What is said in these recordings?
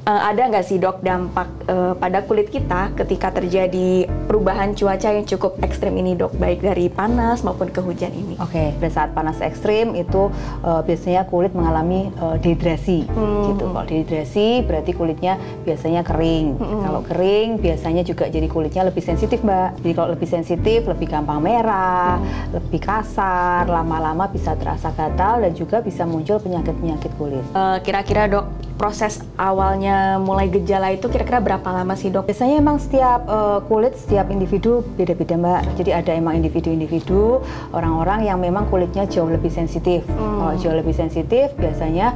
Ada nggak sih dok dampak pada kulit kita ketika terjadi perubahan cuaca yang cukup ekstrim ini dok, baik dari panas maupun ke hujan ini? Oke, pada saat panas ekstrim itu biasanya kulit mengalami dehidrasi gitu. Kalau dehidrasi berarti kulitnya biasanya kering. Kalau kering biasanya juga jadi kulitnya lebih sensitif Mbak. Jadi kalau lebih sensitif, lebih gampang merah, lebih kasar, lama-lama bisa terasa gatal dan juga bisa muncul penyakit-penyakit kulit. Kira-kira dok, proses awalnya mulai gejala itu kira-kira berapa lama sih dok? Biasanya emang setiap kulit, setiap individu beda-beda Mbak. Jadi ada emang individu-individu, orang-orang yang memang kulitnya jauh lebih sensitif. Kalau jauh lebih sensitif biasanya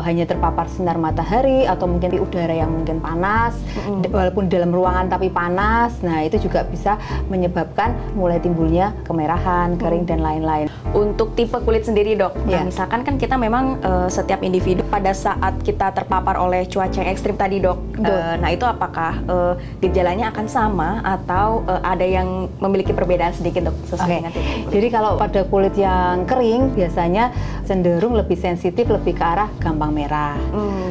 hanya terpapar sinar matahari atau mungkin di udara yang mungkin panas, walaupun dalam ruangan tapi panas. Nah itu juga bisa menyebabkan mulai timbulnya kemerahan, kering dan lain-lain. Untuk tipe kulit sendiri dok, nah, misalkan kan kita memang setiap individu pada saat kita terpapar oleh cuaca yang ekstrim tadi dok, nah itu apakah gejalanya akan sama atau ada yang memiliki perbedaan sedikit dok sesuai dengan tipe kulit? Jadi kalau pada kulit yang kering biasanya cenderung lebih sensitif, lebih ke arah gampang merah.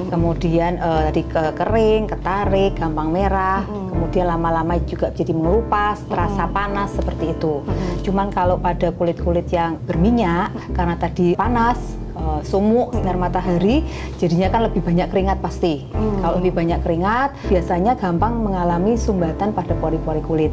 Kemudian tadi kering, ketarik, gampang merah. Kemudian lama-lama juga jadi mengelupas, terasa panas seperti itu. Cuman kalau pada kulit-kulit yang berminyak karena tadi panas, sumuk, sinar matahari, jadinya kan lebih banyak keringat pasti. Kalau lebih banyak keringat, biasanya gampang mengalami sumbatan pada pori-pori kulit.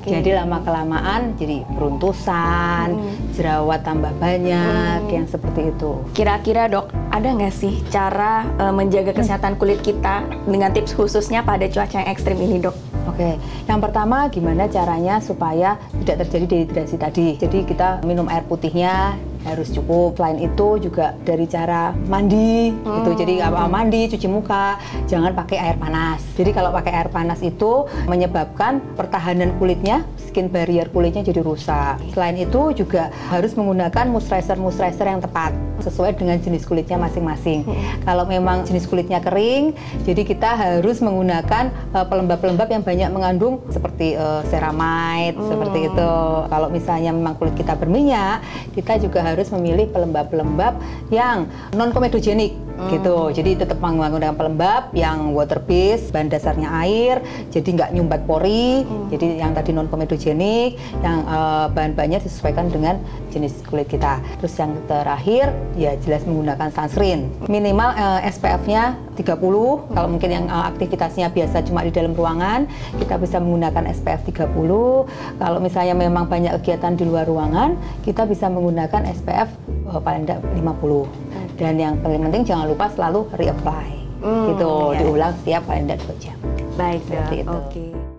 Jadi lama-kelamaan jadi beruntusan, jerawat tambah banyak, yang seperti itu. Kira-kira dok, ada nggak sih cara menjaga kesehatan kulit kita dengan tips khususnya pada cuaca yang ekstrim ini dok? Oke, yang pertama gimana caranya supaya tidak terjadi dehidrasi tadi. Jadi kita minum air putihnya harus cukup. Selain itu juga dari cara mandi gitu. Jadi mandi, cuci muka, jangan pakai air panas. Jadi kalau pakai air panas itu menyebabkan pertahanan kulitnya, skin barrier kulitnya jadi rusak. Selain itu juga harus menggunakan moisturizer yang tepat sesuai dengan jenis kulitnya masing-masing. Kalau memang jenis kulitnya kering, jadi kita harus menggunakan pelembab-pelembab yang banyak mengandung seperti ceramide, seperti itu. Kalau misalnya memang kulit kita berminyak, kita juga harus memilih pelembab-pelembab yang non-komedogenik gitu. Jadi tetap menggunakan pelembab yang water based, bahan dasarnya air, jadi nggak nyumbat pori. Jadi yang tadi non-komedogenik, yang bahan-bahannya disesuaikan dengan jenis kulit kita. Terus yang terakhir, ya jelas menggunakan sunscreen. Minimal SPF-nya 30. Kalau mungkin yang aktivitasnya biasa cuma di dalam ruangan, kita bisa menggunakan SPF 30. Kalau misalnya memang banyak kegiatan di luar ruangan, kita bisa menggunakan SPF paling tidak 50. Dan yang paling penting jangan lupa selalu reapply. Gitu, diulang setiap paling tidak 2 jam. Baik, seperti itu. Oke.